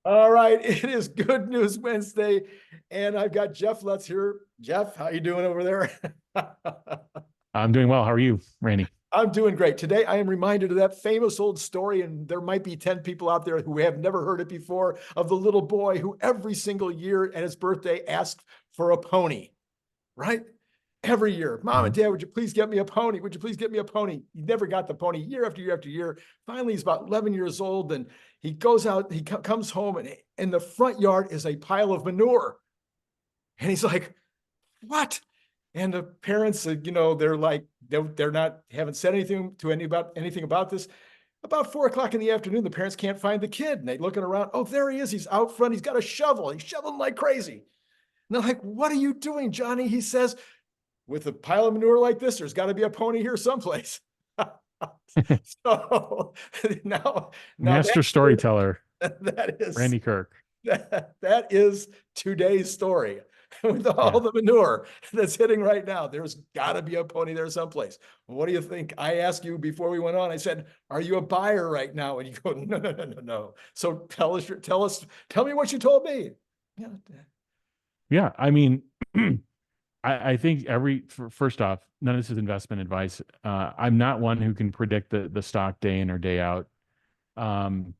All right, it is Good News Wednesday, and I've got Jeff Lutz here. Jeff, how you doing over there? I'm doing well. How are you, Randy? I'm doing great. Today, I am reminded of that famous old story, and there might be 10 people out there who have never heard it before, of the little boy who every single year at his birthday asked for a pony, right? Every year, Mom and Mhm. Dad, would you please get me a pony? Would you please get me a pony? He never got the pony year after year after year. Finally, he's about 11 years old, and he goes out, he comes home, and in the front yard is a pile of manure. And he's like, what? And the parents, they're like, they're not, haven't said anything to anything about this. About 4 o'clock in the afternoon, the parents can't find the kid. And they looking around. Oh, there he is. He's out front. He's got a shovel. He's shoveling like crazy. And they're like, what are you doing, Johnny? He says, with a pile of manure like this, there's got to be a pony here someplace. So now Master storyteller, that is Randy Kirk. that is today's story. With all Yeah. the manure that's hitting right now, there's got to be a pony there someplace. What do you think? I asked you before we went on. I said, "Are you a buyer right now?" And you go, "No, no, no, no, no." So tell me what you told me. Yeah. Yeah. I mean, I think first off, none of this is investment advice. I'm not one who can predict the stock day in or day out. Um,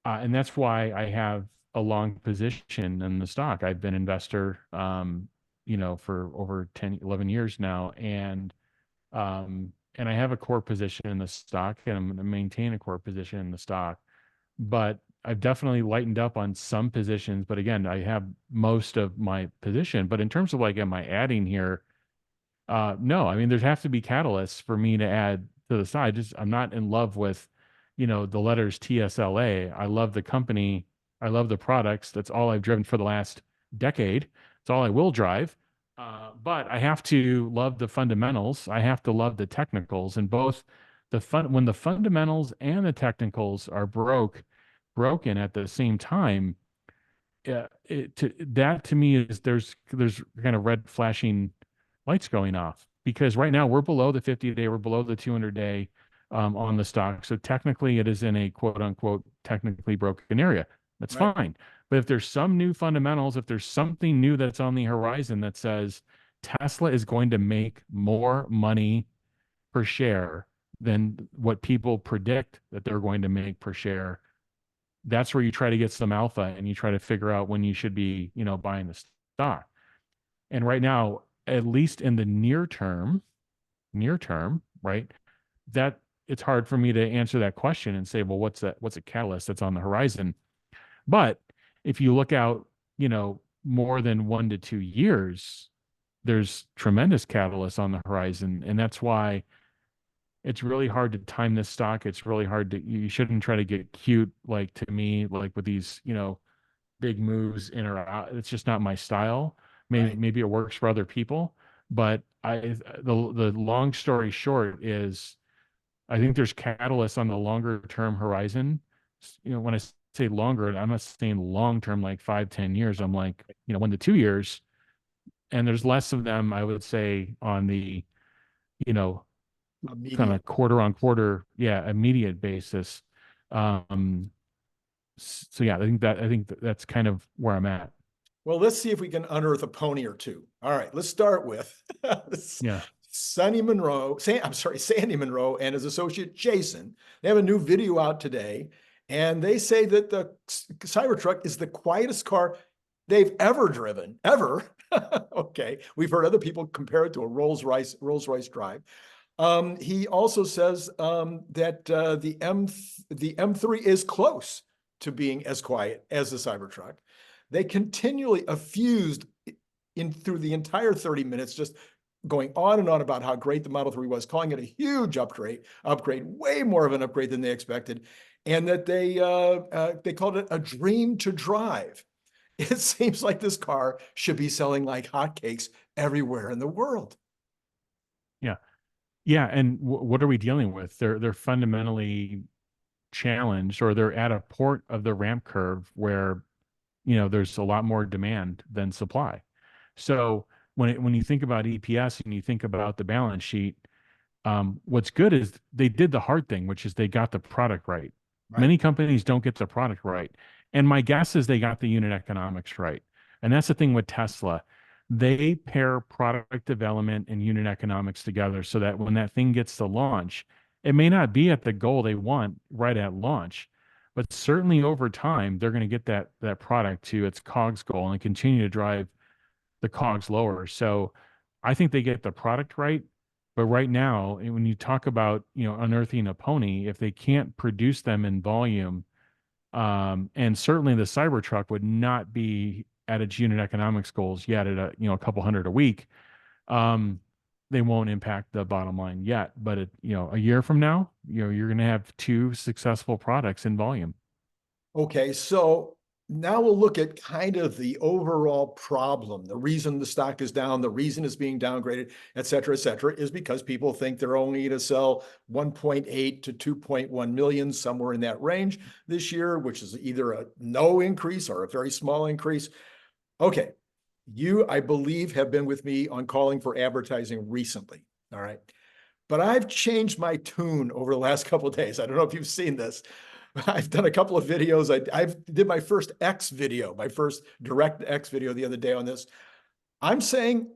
and that's why I have a long position in the stock. I've been investor, for over 10, 11 years now. And I have a core position in the stock, and I'm going to maintain a core position in the stock. But I've definitely lightened up on some positions. But again, I have most of my position. But in terms of like, am I adding here? No, I mean, there's have to be catalysts for me to add to the side. I'm not in love with, the letters TSLA. I love the company. I love the products. That's all I've driven for the last decade. It's all I will drive. But I have to love the fundamentals. I have to love the technicals, and both when the fundamentals and the technicals are broken at the same time. That to me is there's kind of red flashing lights going off, because right now we're below the 50-day, we're below the 200-day on the stock. So technically, it is in a quote unquote technically broken area. That's Right. fine. But if there's some new fundamentals, if there's something new that's on the horizon that says Tesla is going to make more money per share than what people predict that they're going to make per share, that's where you try to get some alpha and you try to figure out when you should be, buying the stock. And right now, at least in the near term, right? That it's hard for me to answer that question and say, well, what's a catalyst that's on the horizon? But if you look out, more than 1 to 2 years, there's tremendous catalysts on the horizon. And that's why it's really hard to time this stock. It's really hard you shouldn't try to get cute, like to me, like with these, big moves in or out. It's just not my style. Maybe Right. maybe it works for other people, but the long story short is I think there's catalysts on the longer term horizon. When I say longer, I'm not saying long term like 5, 10 years. I'm like, 1 to 2 years, and there's less of them, I would say, on the, you know, kind Immediate. of quarter on quarter, yeah, immediate basis. Um, so yeah, that's kind of where I'm at. Well, let's see if we can unearth a pony or two. All right, let's start with Yeah. Sandy Monroe and his associate Jason. They have a new video out today, and they say that the Cybertruck is the quietest car they've ever driven, ever. Okay, we've heard other people compare it to a Rolls Royce drive. He also says that the M3 is close to being as quiet as the Cybertruck. They continually effused in through the entire 30 minutes, just going on and on about how great the Model 3 was, calling it a huge upgrade, way more of an upgrade than they expected, and that they called it a dream to drive. It seems like this car should be selling like hotcakes everywhere in the world. Yeah. Yeah, and what are we dealing with? They're fundamentally challenged, or they're at a port of the ramp curve where, there's a lot more demand than supply. So when you think about EPS and you think about the balance sheet, what's good is they did the hard thing, which is they got the product right. Right. Many companies don't get the product right. And my guess is they got the unit economics right. And that's the thing with Tesla. They pair product development and unit economics together so that when that thing gets to launch, it may not be at the goal they want right at launch, but certainly over time, they're going to get that product to its COGS goal and continue to drive the COGS lower. So I think they get the product right. But right now, when you talk about, unearthing a pony, if they can't produce them in volume, and certainly the Cybertruck would not be at its unit economics goals yet at a couple hundred a week, um, they won't impact the bottom line yet. But a year from now, you're going to have two successful products in volume. Okay, so now we'll look at kind of the overall problem. The reason the stock is down, the reason it's being downgraded, et cetera, is because people think they're only going to sell 1.8 to 2.1 million, somewhere in that range this year, which is either a no increase or a very small increase. Okay, you, I believe, have been with me on calling for advertising recently. All right. But I've changed my tune over the last couple of days. I don't know if you've seen this. I've done a couple of videos. I did my first X video, my first direct X video the other day on this. I'm saying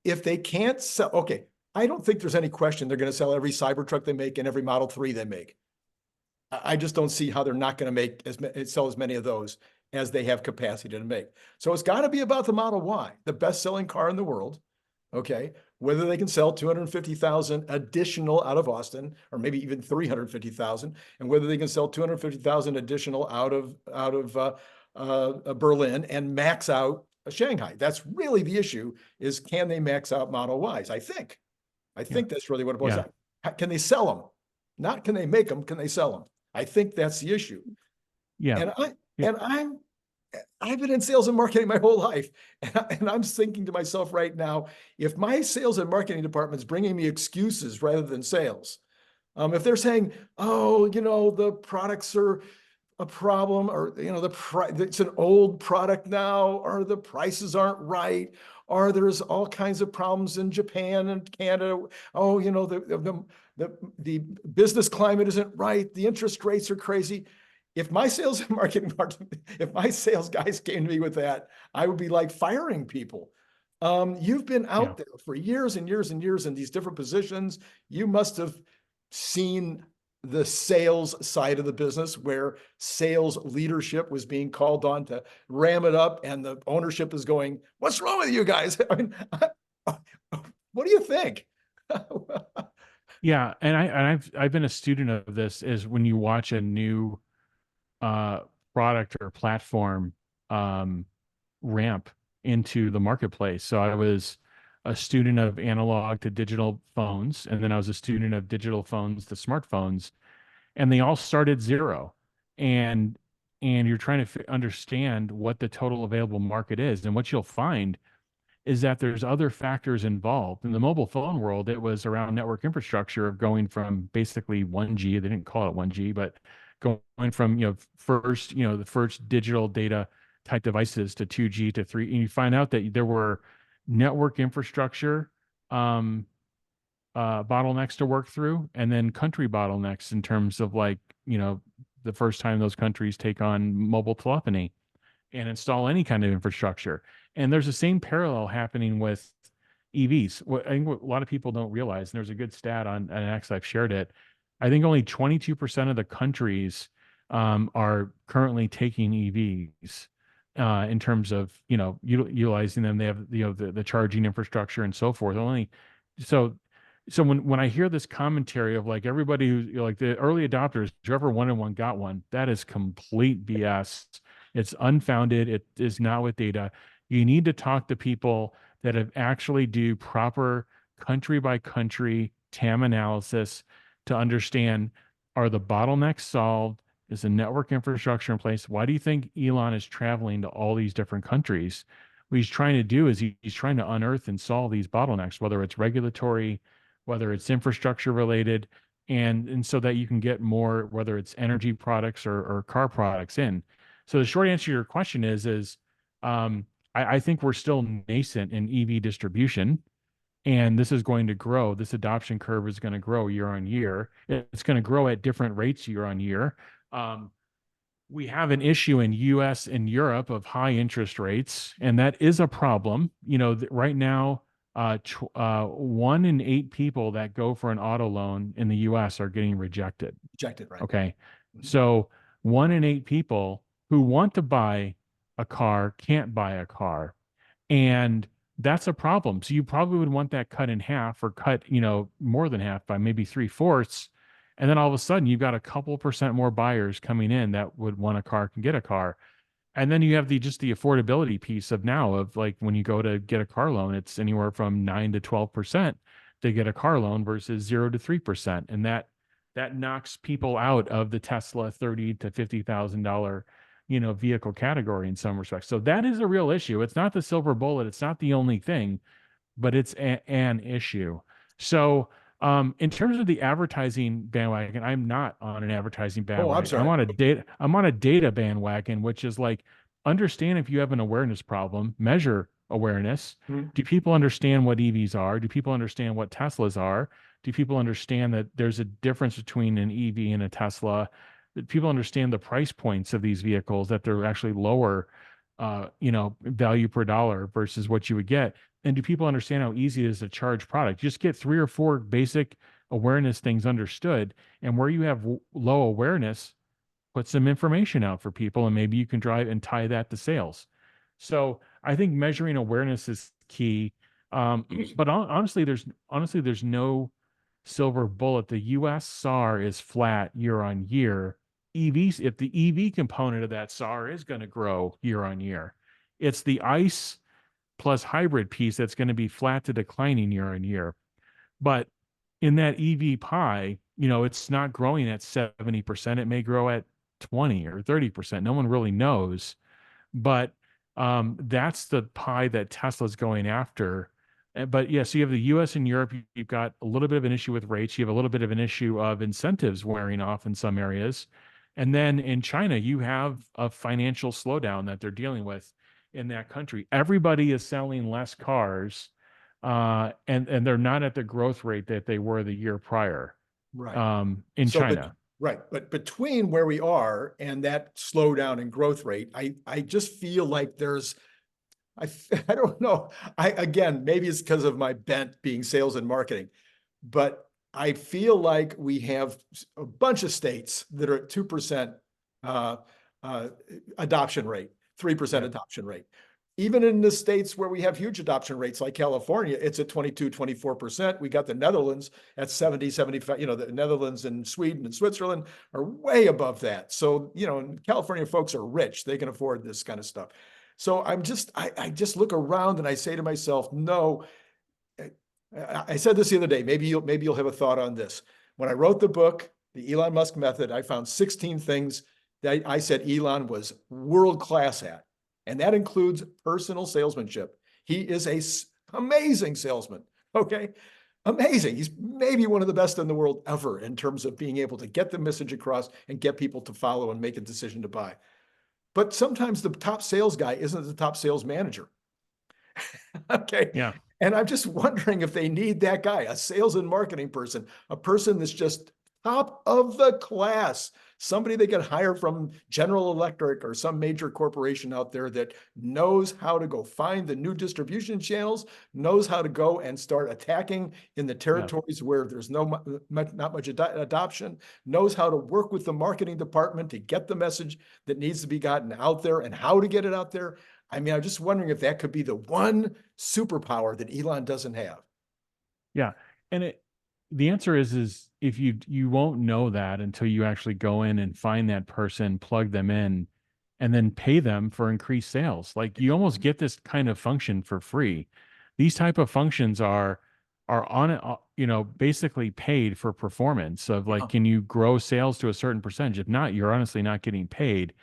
if they can't sell, okay, I don't think there's any question they're going to sell every Cybertruck they make and every Model 3 they make. I just don't see how they're not going to sell as many of those as they have capacity to make. So it's got to be about the Model Y, the best-selling car in the world. Okay, whether they can sell 250,000 additional out of Austin, or maybe even 350,000, and whether they can sell 250,000 additional out of Berlin and max out Shanghai. That's really the issue: is can they max out Model Ys? I think Yeah. that's really what it boils Yeah. down. Can they sell them? Not can they make them? Can they sell them? I think that's the issue. Yeah. And I Yeah. and I've been in sales and marketing my whole life. And I'm thinking to myself right now, if my sales and marketing department's bringing me excuses rather than sales, if they're saying, oh, the products are a problem, or, it's an old product now, or the prices aren't right, or there's all kinds of problems in Japan and Canada. Oh, the business climate isn't right. The interest rates are crazy. If my sales and marketing if my sales guys came to me with that, I would be like firing people. You've been Yeah. out there for years and years and years in these different positions. You must have seen the sales side of the business where sales leadership was being called on to ram it up, and the ownership is going, "What's wrong with you guys?" I mean, what do you think? Yeah. And I've been a student of this is when you watch a new uh, product or platform um, ramp into the marketplace. So I was a student of analog to digital phones, and then I was a student of digital phones to smartphones, and they all started zero. And you're trying to understand what the total available market is, and what you'll find is that there's other factors involved. In the mobile phone world, it was around network infrastructure of going from basically 1G, they didn't call it 1G, but going from, the first digital data type devices to 2G to 3. And you find out that there were network infrastructure bottlenecks to work through, and then country bottlenecks in terms of the first time those countries take on mobile telephony and install any kind of infrastructure. And there's the same parallel happening with EVs. What I think what a lot of people don't realize, and there's a good stat on X, I've shared it. I think only 22% of the countries are currently taking EVs in terms of utilizing them. They have the charging infrastructure and so forth. Only so when I hear this commentary of like everybody who's like the early adopters, whoever wanted one got one, that is complete BS. It's unfounded. It is not with data. You need to talk to people that have actually do proper country by country TAM analysis to understand, are the bottlenecks solved? Is the network infrastructure in place? Why do you think Elon is traveling to all these different countries? What he's trying to do is he's trying to unearth and solve these bottlenecks, whether it's regulatory, whether it's infrastructure related, and so that you can get more, whether it's energy products or car products in. So the short answer to your question is I think we're still nascent in EV distribution, and this is going to grow. This adoption curve is going to grow year on year. It's going to grow at different rates year on year. We have an issue in US and Europe of high interest rates, and that is a problem. Right now, 1 in 8 people that go for an auto loan in the US are getting rejected. Rejected, right? Okay. So 1 in 8 people who want to buy a car can't buy a car. And that's a problem. So you probably would want that cut in half, or cut, more than half, by maybe 3/4. And then all of a sudden you've got a couple percent more buyers coming in that would want a car, can get a car. And then you have just the affordability piece of now, of like, when you go to get a car loan, it's anywhere from 9 to 12% to get a car loan versus 0 to 3%. And that knocks people out of the Tesla $30,000 to $50,000, vehicle category in some respects. So that is a real issue. It's not the silver bullet. It's not the only thing, but it's an issue. So in terms of the advertising bandwagon, I'm not on an advertising bandwagon. I'm sorry. I'm on a data bandwagon, which is like, understand if you have an awareness problem, measure awareness. Mm-hmm. Do people understand what EVs are? Do people understand what Teslas are? Do people understand that there's a difference between an EV and a Tesla? That people understand the price points of these vehicles, that they're actually lower, value per dollar versus what you would get. And do people understand how easy it is to charge product? Just get 3 or 4 basic awareness things understood. And where you have low awareness, put some information out for people, and maybe you can drive and tie that to sales. So I think measuring awareness is key. But honestly, there's no silver bullet. The US SAR is flat year on year. EVs, if the EV component of that SAR is going to grow year on year, it's the ICE plus hybrid piece that's going to be flat to declining year on year. But in that EV pie, it's not growing at 70%. It may grow at 20 or 30%. No one really knows. But that's the pie that Tesla's going after. But yeah, so you have the US and Europe, you've got a little bit of an issue with rates. You have a little bit of an issue of incentives wearing off in some areas. And then in China, you have a financial slowdown that they're dealing with in that country. Everybody is selling less cars, and they're not at the growth rate that they were the year prior, right? In China. But between where we are and that slowdown in growth rate, I just feel like I don't know. Again, maybe it's because of my bent being sales and marketing, but I feel like we have a bunch of states that are at 2% adoption rate, 3% adoption rate. Even in the states where we have huge adoption rates, like California, it's at 22, 24%. We got the Netherlands at 70, 75. The Netherlands and Sweden and Switzerland are way above that. So, California folks are rich. They can afford this kind of stuff. So I just look around and I say to myself, no. I said this the other day. Maybe you'll have a thought on this. When I wrote the book, The Elon Musk Method, I found 16 things that I said Elon was world class at. And that includes personal salesmanship. He is an amazing salesman. Okay. Amazing. He's maybe one of the best in the world ever in terms of being able to get the message across and get people to follow and make a decision to buy. But sometimes the top sales guy isn't the top sales manager. Okay. Yeah. And I'm just wondering if they need that guy, a sales and marketing person, a person that's just top of the class, somebody they can hire from General Electric or some major corporation out there that knows how to go find the new distribution channels, knows how to go and start attacking in the territories where there's not much adoption, knows how to work with the marketing department to get the message that needs to be gotten out there and how to get it out there. I mean, I'm just wondering if that could be the one superpower that Elon doesn't have. Yeah. And the answer is if you won't know that until you actually go in and find that person, plug them in, and then pay them for increased sales. Like, you almost get this kind of function for free. These type of functions are on, basically paid for performance of like, can you grow sales to a certain percentage? If not, you're honestly not getting paid.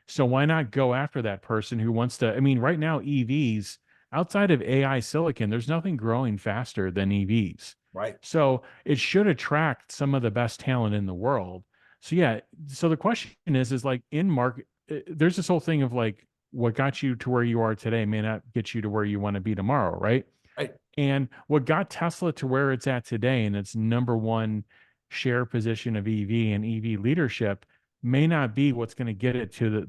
So why not go after that person who wants to? I mean, right now, EVs, outside of AI silicon, there's nothing growing faster than EVs. Right. So it should attract some of the best talent in the world. So yeah. So the question is like, in market, there's this whole thing of like, what got you to where you are today may not get you to where you want to be tomorrow. Right. Right. And what got Tesla to where it's at today and its #1 share position of EV and EV leadership may not be what's going to get it to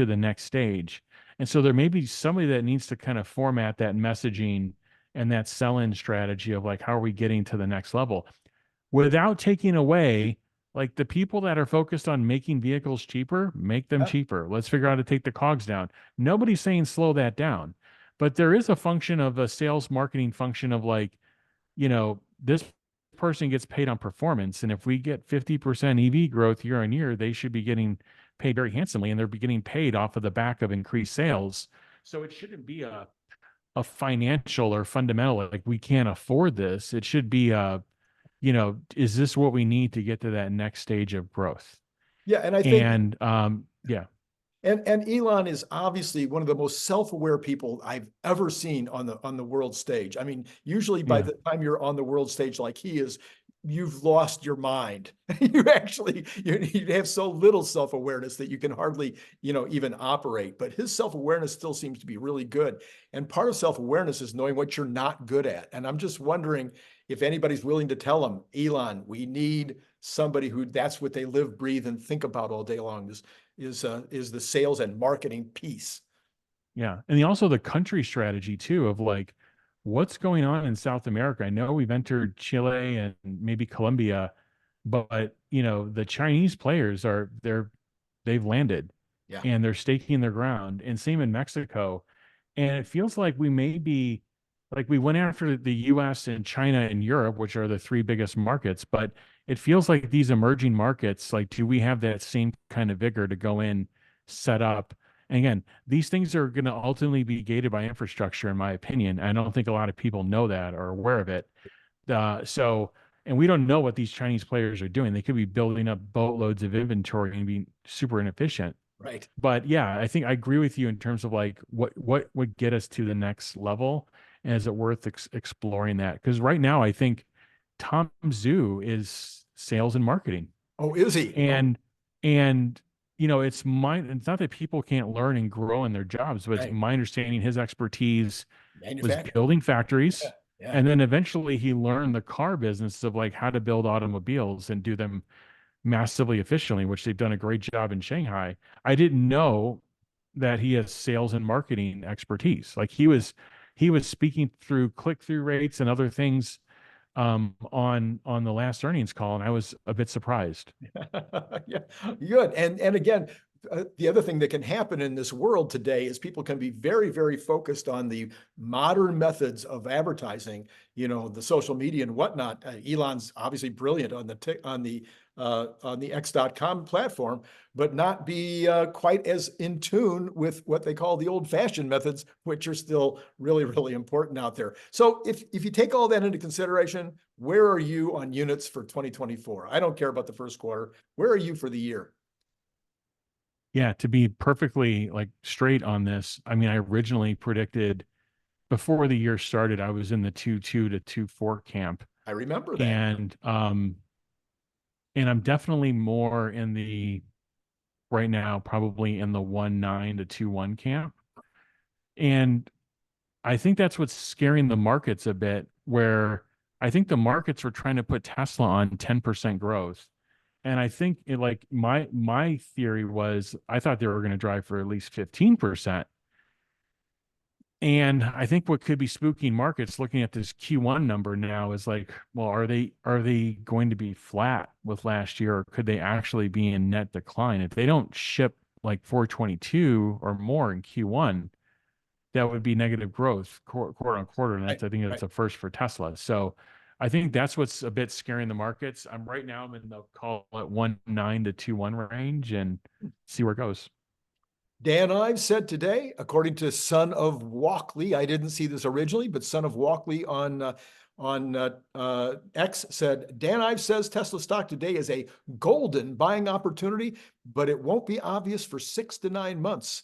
the next stage. And so there may be somebody that needs to kind of format that messaging and that sell-in strategy of like, how are we getting to the next level without taking away like the people that are focused on making vehicles cheaper, make them Yeah. cheaper. Let's figure out how to take the cogs down. Nobody's saying slow that down, but there is a function of a sales marketing function of like, this person gets paid on performance. And if we get 50% EV growth year on year, they should be getting paid very handsomely, and they're getting paid off of the back of increased sales. So it shouldn't be a financial or fundamental, like we can't afford this. It should be is this what we need to get to that next stage of growth? Yeah. And I think, And yeah. and Elon is obviously one of the most self-aware people I've ever seen on the world stage. I mean, usually by Yeah. the time you're on the world stage like he is, you've lost your mind. You have so little self-awareness that you can hardly, even operate. But his self-awareness still seems to be really good. And part of self-awareness is knowing what you're not good at. And I'm just wondering if anybody's willing to tell him, Elon, we need somebody who that's what they live, breathe, and think about all day long is the sales and marketing piece. Yeah. And also the country strategy too of like what's going on in South America. I know we've entered Chile and maybe Colombia, but the Chinese players they've landed Yeah. and they're staking their ground. And same in Mexico. And it feels like we may be like we went after the US and China and Europe, which are the three biggest markets, but it feels like these emerging markets, like, do we have that same kind of vigor to go in, set up? And again, these things are going to ultimately be gated by infrastructure, in my opinion. I don't think a lot of people know that or aware of it. And we don't know what these Chinese players are doing. They could be building up boatloads of inventory and being super inefficient. Right. But yeah, I think I agree with you in terms of like what would get us to the next level, and is it worth exploring that? Because right now, I think Tom Zhu is sales and marketing, Oh, is he? Oh, and it's not that people can't learn and grow in their jobs, but it's right. my understanding his expertise was Manufacturing. building Yeah. factories, Yeah. and then eventually he learned the car business of like how to build automobiles and do them massively efficiently, which they've done a great job in Shanghai. I didn't know that he has sales and marketing expertise. Like he was speaking through click-through rates and other things on the last earnings call, and I was a bit surprised. Yeah, good. And again, the other thing that can happen in this world today is people can be very, very focused on the modern methods of advertising, the social media and whatnot. Elon's obviously brilliant on the X.com platform, but not be quite as in tune with what they call the old-fashioned methods, which are still really, really important out there. So if you take all that into consideration, where are you on units for 2024? I don't care about the first quarter. Where are you for the year? Yeah, to be perfectly like straight on this, I mean, I originally predicted before the year started, I was in the 2.2 to 2.4 camp. I remember that. And I'm definitely more in the right now, probably in the 1.9 to 2.1 camp. And I think that's what's scaring the markets a bit, where I think the markets were trying to put Tesla on 10% growth. And I think like my theory was I thought they were going to drive for at least 15%. And I think what could be spooking markets looking at this Q1 number now is like, well, are they going to be flat with last year, or could they actually be in net decline? If they don't ship like 422 or more in Q1, that would be negative growth quarter on quarter. And Right, I think right. that's a first for Tesla. So I think that's what's a bit scaring the markets. I'm in the call it 1.9 to 2.1 range and see where it goes. Dan Ives said today, according to Son of Walkley, I didn't see this originally, but Son of Walkley on X said, Dan Ives says Tesla stock today is a golden buying opportunity, but it won't be obvious for 6 to 9 months.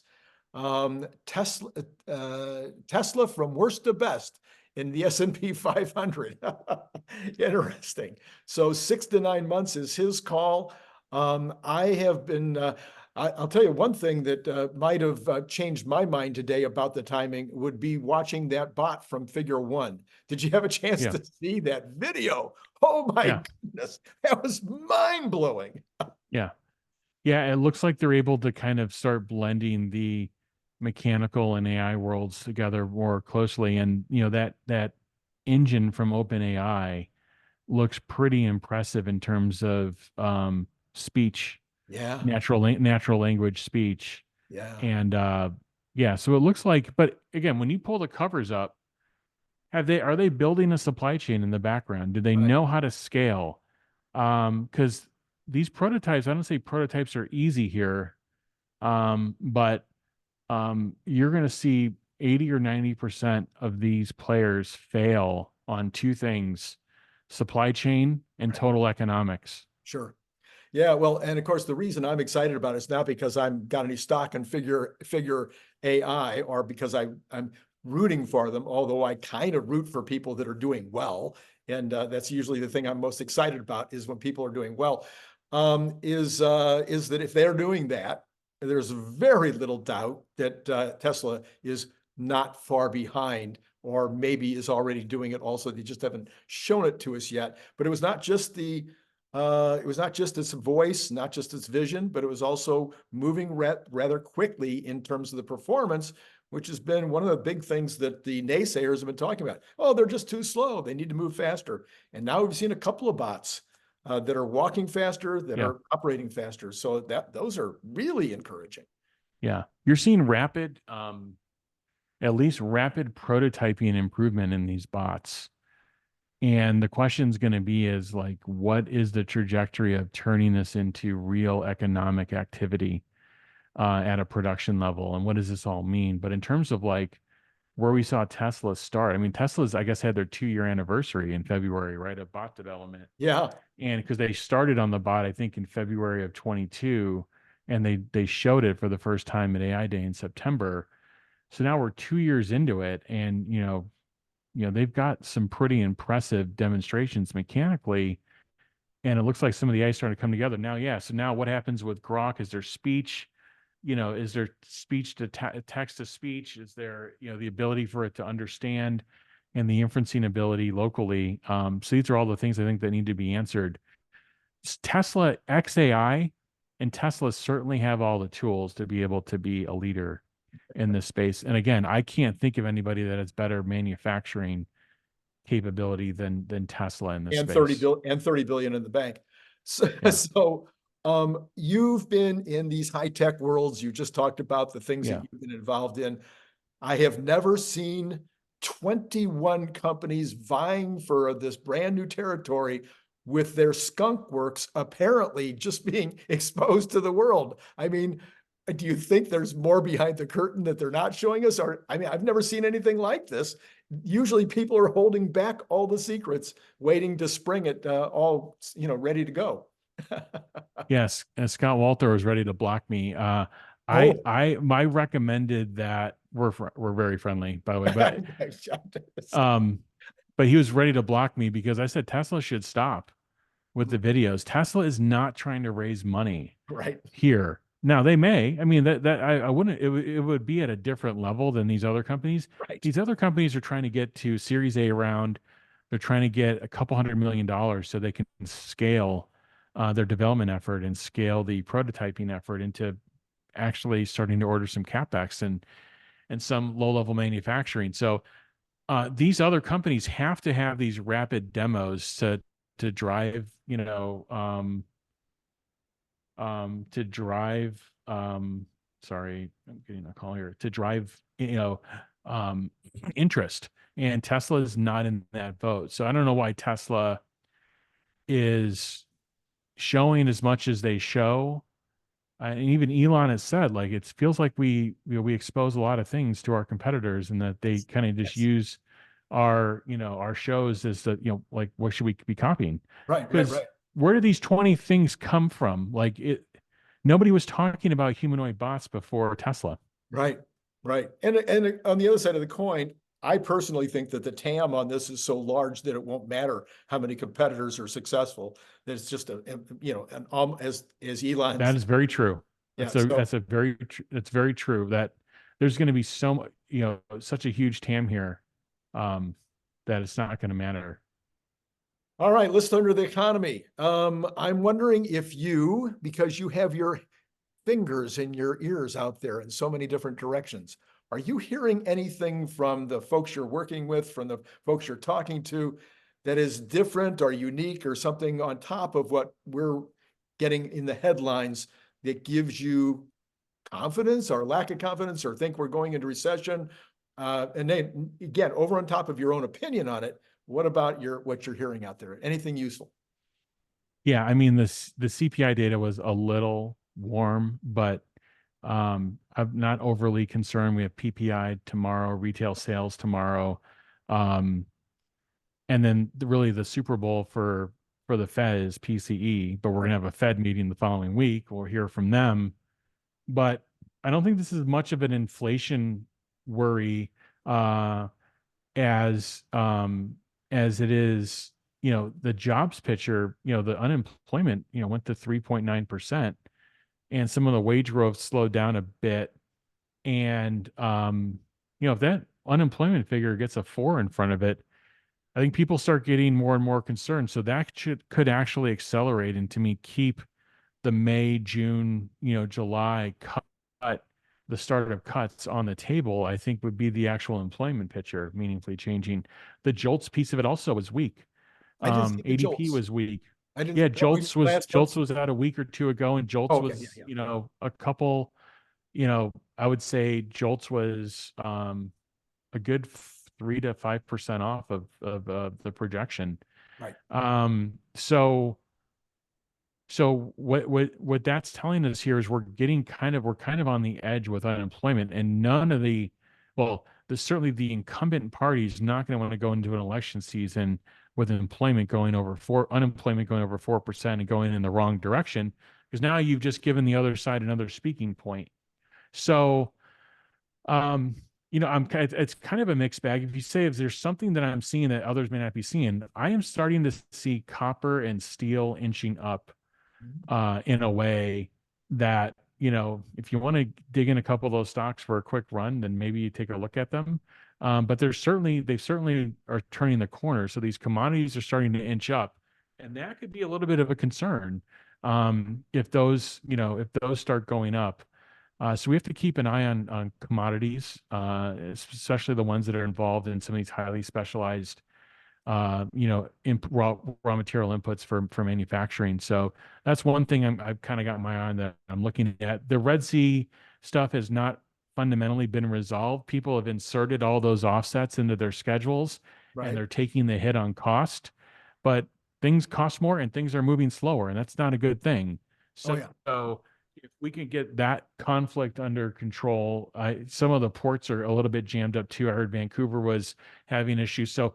Tesla from worst to best in the S&P 500. Interesting. So 6 to 9 months is his call. I have been, I'll tell you one thing that might have changed my mind today about the timing would be watching that bot from Figure One. Did you have a chance Yeah. to see that video? Oh my Yeah. goodness, that was mind blowing. Yeah. Yeah, it looks like they're able to kind of start blending the mechanical and AI worlds together more closely. And that engine from OpenAI looks pretty impressive in terms of speech, Yeah. natural language speech. Yeah. And yeah, so it looks like, but again, when you pull the covers up, are they building a supply chain in the background? Do they Right. know how to scale? Because these prototypes, I don't say prototypes are easy here, but you're going to see 80 or 90% of these players fail on two things: supply chain and Right. total economics. Sure. Yeah, well, and of course, the reason I'm excited about it is not because I'm got any stock in figure AI or because I'm rooting for them, although I kind of root for people that are doing well, and that's usually the thing I'm most excited about is when people are doing well. Is that if they're doing that, there's very little doubt that Tesla is not far behind, or maybe is already doing it. Also, they just haven't shown it to us yet. But it was not just its voice, not just its vision, but it was also moving rather quickly in terms of the performance, which has been one of the big things that the naysayers have been talking about. Oh, they're just too slow. They need to move faster. And now we've seen a couple of bots that are walking faster, that Yeah. are operating faster. So those are really encouraging. Yeah. You're seeing rapid, at least rapid prototyping and improvement in these bots. And the question's going to be is like, what is the trajectory of turning this into real economic activity at a production level? And what does this all mean? But in terms of like where we saw Tesla start, I mean, Tesla's, I guess, had their 2-year anniversary in February, right, of bot development. Yeah, And because they started on the bot, I think in February of 22, and they showed it for the first time at AI Day in September. So now we're 2 years into it, and they've got some pretty impressive demonstrations mechanically, and it looks like some of the AI starting to come together now. Yeah. So now what happens with Grok? Is there speech? Is there speech to text to speech? Is there the ability for it to understand, and the inferencing ability locally? So these are all the things I think that need to be answered. Tesla XAI and Tesla certainly have all the tools to be able to be a leader in this space. And again, I can't think of anybody that has better manufacturing capability than Tesla in this and 30 space. billion and 30 billion in the bank. So, Yeah. so you've been in these high tech worlds. You just talked about the things that Yeah. you've been involved in. I have never seen 21 companies vying for this brand new territory with their skunk works apparently just being exposed to the world. I mean, do you think there's more behind the curtain that they're not showing us? Or, I mean, I've never seen anything like this. Usually people are holding back all the secrets, waiting to spring it all, ready to go. Yes. And Scott Walter was ready to block me. Oh, My recommended that we're very friendly, by the way, um, but he was ready to block me because I said Tesla should stop with the videos. Tesla is not trying to raise money right, here. Now they may. I mean that I wouldn't. It would be at a different level than these other companies. right, These other companies are trying to get to Series A round. They're trying to get a couple $100 million so they can scale their development effort and scale the prototyping effort into actually starting to order some capex and some low level manufacturing. So these other companies have to have these rapid demos to drive to drive sorry, I'm getting a call here, to drive um interest, and Tesla is not in that boat. So I don't know why Tesla is showing as much as they show. And even Elon has said, like, it feels like we expose a lot of things to our competitors, and that they kind of just yes, use our shows as the like, what should we be copying? right, right, Because right. where do these 20 things come from? Like, nobody was talking about humanoid bots before Tesla. Right, right. And on the other side of the coin, I personally think that the TAM on this is so large that it won't matter how many competitors are successful. That it's just as That Elon's, is very true. yeah. That's very true, that there's going to be so much, such a huge TAM here, um, that it's not going to matter. All right, let's turn to the economy. I'm wondering if because you have your fingers in your ears out there in so many different directions. Are you hearing anything from the folks you're working with, from the folks you're talking to, that is different or unique or something on top of what we're getting in the headlines that gives you confidence or lack of confidence or think we're going into recession? And then again, over on top of your own opinion on it, what about what you're hearing out there? Anything useful? Yeah, I mean, the CPI data was a little warm, but I'm not overly concerned. We have PPI tomorrow, retail sales tomorrow. Um, and then really the Super Bowl for the Fed is PCE, but we're Right. gonna have a Fed meeting the following week. We'll hear from them. But I don't think this is much of an inflation worry uh as it is, the jobs picture, the unemployment, went to 3.9%, and some of the wage growth slowed down a bit. And if that unemployment figure gets a 4 in front of it, I think people start getting more and more concerned. So that could actually accelerate and to me keep the May, June, July cut, the start of cuts on the table. I think would be the actual employment picture meaningfully changing. The JOLTS piece of it also was weak. I didn't see the ADP jolts. was weak. I didn't. Yeah, Oh, we last month. JOLTS was out a week or two ago, and JOLTS Okay. Yeah. was, Yeah. a couple, I would say JOLTS was a good 3 to 5% off of the projection. Right. So what that's telling us here is we're kind of on the edge with unemployment, and certainly the incumbent party is not going to want to go into an election season with unemployment going over 4% and going in the wrong direction, because now you've just given the other side another speaking point. So, it's kind of a mixed bag. If there's something that I'm seeing that others may not be seeing, I am starting to see copper and steel inching up in a way that, if you want to dig in a couple of those stocks for a quick run, then maybe you take a look at them. But they certainly are turning the corner. So these commodities are starting to inch up, and that could be a little bit of a concern if those start going up. So we have to keep an eye on commodities, especially the ones that are involved in some of these highly specialized raw material inputs for manufacturing. So that's one thing I've kind of got my eye on that I'm looking at. The Red Sea stuff has not fundamentally been resolved. People have inserted all those offsets into their schedules, and Right. they're taking the hit on cost, but things cost more and things are moving slower, and that's not a good thing. Oh So, yeah. if we can get that conflict under control, some of the ports are a little bit jammed up too. I heard Vancouver was having issues. So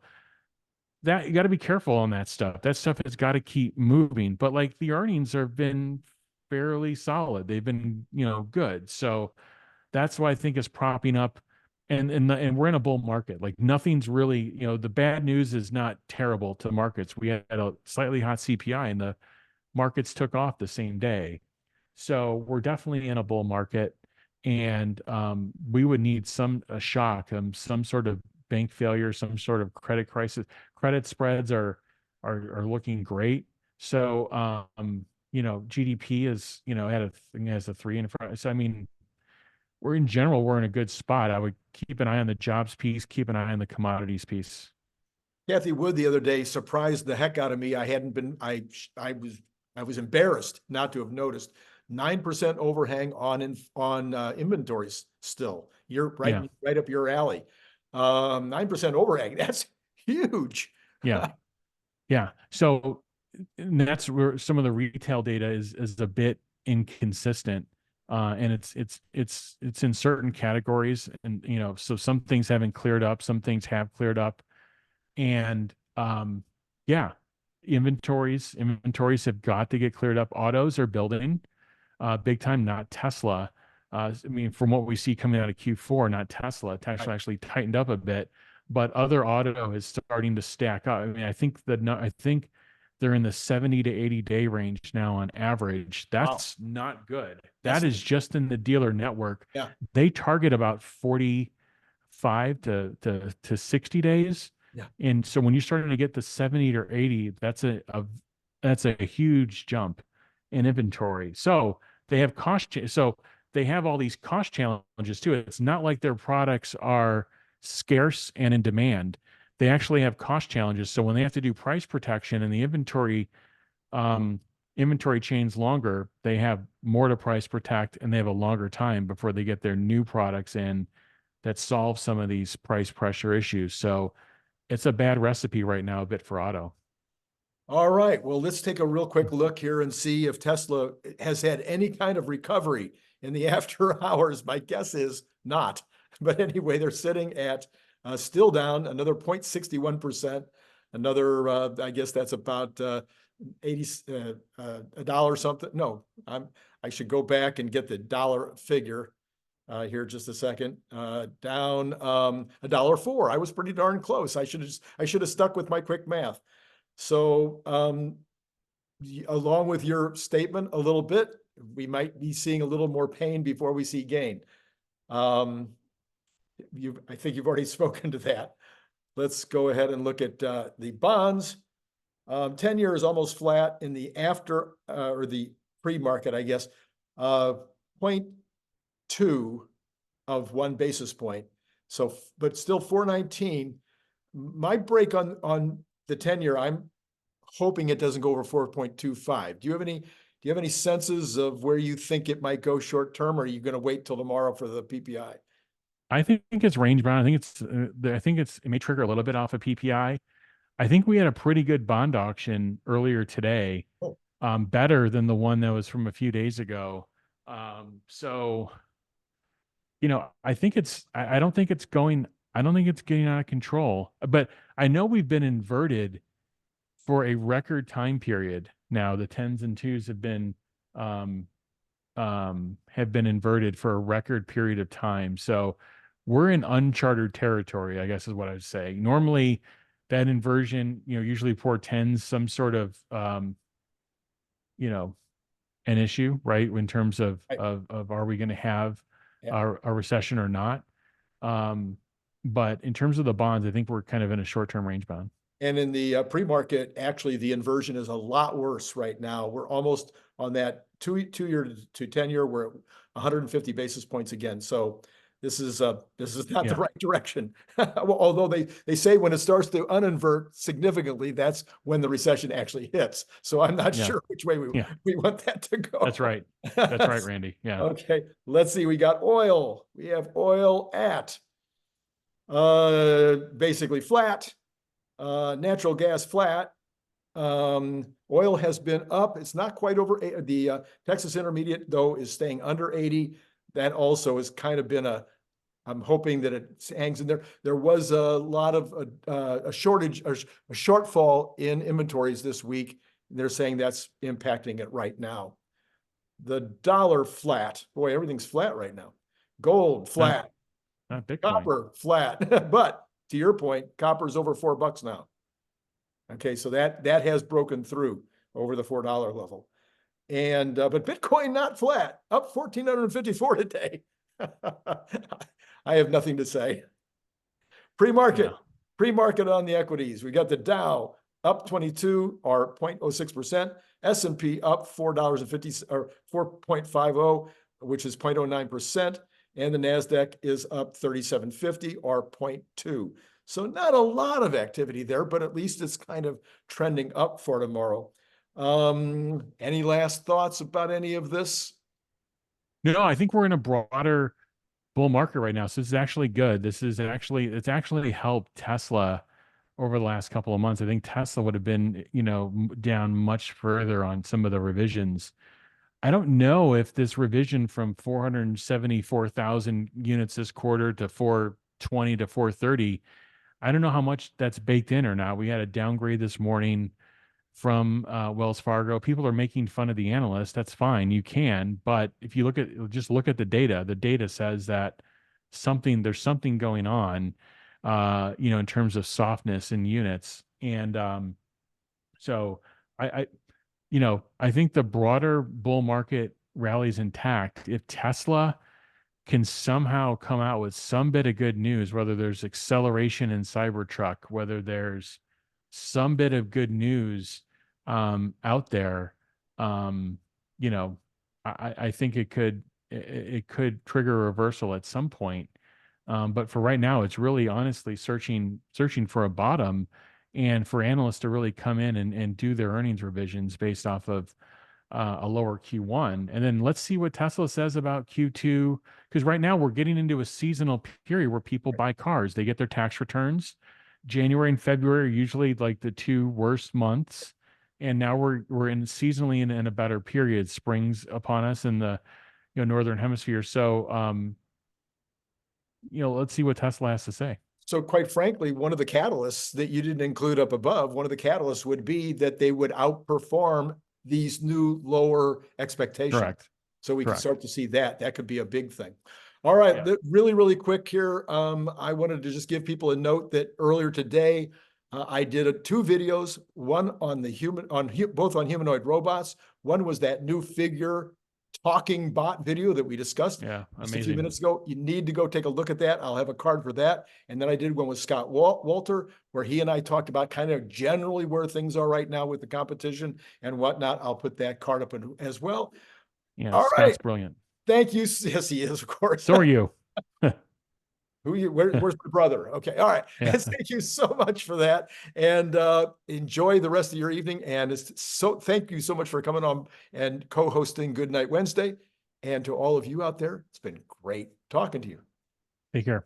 that you got to be careful on that stuff. That stuff has got to keep moving. But like the earnings have been fairly solid. They've been, good. So that's why I think is propping up. And we're in a bull market. Like nothing's really, the bad news is not terrible to markets. We had a slightly hot CPI and the markets took off the same day. So we're definitely in a bull market, and we would need a shock, some sort of bank failure, some sort of credit crisis. Credit spreads are looking great. So GDP is has a 3 in front. So I mean, we're in a good spot. I would keep an eye on the jobs piece, keep an eye on the commodities piece. Kathy Wood the other day surprised the heck out of me. I was embarrassed not to have noticed 9% overhang on inventories still. You're right, Yeah. right up your alley. 9% overhang. That's huge. Yeah. Yeah. So and that's where some of the retail data is a bit inconsistent. And it's in certain categories, and so some things haven't cleared up, some things have cleared up. And yeah, inventories have got to get cleared up. Autos are building big time, not Tesla. I mean, from what we see coming out of Q4, not Tesla. Tesla actually tightened up a bit, but other auto is starting to stack up. I mean, I think they're in the 70 to 80 day range now on average. That's not good. That is just in the dealer network. Yeah. They target about 45 to 60 days. Yeah. And so when you're starting to get to 70 or 80, that's a huge jump in inventory. So they have so they have all these cost challenges too. It's not like their products are scarce and in demand. They actually have cost challenges. So when they have to do price protection and the um, inventory chains longer, they have more to price protect and they have a longer time before they get their new products in that solve some of these price pressure issues. So it's a bad recipe right now, a bit for auto. All right. Well, let's take a real quick look here and see if Tesla has had any kind of recovery in the after hours. My guess is not. But anyway, they're sitting at still down another 0.61%. Another, I guess that's about 80 a dollar something. No, I should go back and get the dollar figure here just a second. Down $1.04. I was pretty darn close. I should have stuck with my quick math. So along with your statement a little bit, we might be seeing a little more pain before we see gain. I think you've already spoken to that. Let's go ahead and look at the bonds. 10-year is almost flat in the after or the pre-market, I guess, 0.2 of 1 basis point. So, but still 419. My break on the 10-year, I'm hoping it doesn't go over 4.25. Do you have any senses of where you think it might go short term, or are you going to wait till tomorrow for the PPI? I think it's range bound. I think it may trigger a little bit off of PPI. I think we had a pretty good bond auction earlier today, Oh. Better than the one that was from a few days ago. So, I think I don't think it's getting out of control, but I know we've been inverted for a record time period. Now the tens and twos um, have been inverted for a record period of time. So we're in uncharted territory, I guess is what I would say. Normally that inversion, usually portends some sort of, you know, an issue, right? In terms of, Right. Are we going to have Yeah. a recession or not? But in terms of the bonds, I think we're kind of in a short-term range bound. And in the pre-market, actually, the inversion is a lot worse right now. We're almost on that two-year to 10-year. We're at 150 basis points again. So this is not the right direction. Although they say when it starts to uninvert significantly, that's when the recession actually hits. So I'm not sure which way we want that to go. That's right. That's right, Randy. Yeah. Okay. Let's see. We got oil. We have oil at basically flat. Natural gas flat. Oil has been up. It's not quite over the Texas Intermediate, though, is staying under 80. That also has kind of been I'm hoping that it hangs in there. There was a lot of a shortage or a shortfall in inventories this week. They're saying that's impacting it right now. The dollar flat. Boy, everything's flat right now. Gold flat. Not Bitcoin. Copper flat. But to your point, copper's over $4 now. Okay, so that has broken through over the $4 level. And but Bitcoin not flat, up 1,454 today. I have nothing to say. Pre-market on the equities. We got the Dow up 22 or 0.06%, S&P up $4.50 or 4.50, which is 0.09%, and the Nasdaq is up 37.50 or 0.2. So not a lot of activity there, but at least it's kind of trending up for tomorrow. Any last thoughts about any of this? No, I think we're in a broader bull market right now. So this is actually good. It's actually helped Tesla over the last couple of months. I think Tesla would have been, down much further on some of the revisions. I don't know if this revision from 474,000 units this quarter to 420 to 430, I don't know how much that's baked in or not. We had a downgrade this morning from Wells Fargo. People are making fun of the analysts. That's fine. You can, but if you look at the data says that there's something going on, in terms of softness in units. And so I think the broader bull market rallies intact. If Tesla can somehow come out with some bit of good news, whether there's acceleration in Cybertruck, whether there's some bit of good news out there, I think it could trigger a reversal at some point. But for right now, it's really honestly searching for a bottom, and for analysts to really come in and do their earnings revisions based off of a lower Q1. And then let's see what Tesla says about Q2, because right now we're getting into a seasonal period where people buy cars. They get their tax returns. January and February are usually like the two worst months. And now we're in seasonally in a better period. Spring's upon us in the northern hemisphere. So let's see what Tesla has to say. So quite frankly, one of the catalysts that you didn't include up above, one of the catalysts would be that they would outperform these new lower expectations. Correct. So we can Correct. start to see that. That could be a big thing. All right, Yeah. really, really quick here. I wanted to just give people a note that earlier today, I did two videos, one on both on humanoid robots. One was that new figure talking bot video that we discussed just a few minutes ago. You need to go take a look at that. I'll have a card for that. And then I did one with Scott Walter, where he and I talked about kind of generally where things are right now with the competition and whatnot. I'll put that card up as well. Yeah, all Scott's right. Brilliant. Thank you. Yes, he is, of course. So are you. Where's my brother? Okay. All right. Yeah. Thank you so much for that. And enjoy the rest of your evening. And thank you so much for coming on and co-hosting Good Night Wednesday. And to all of you out there, it's been great talking to you. Take care.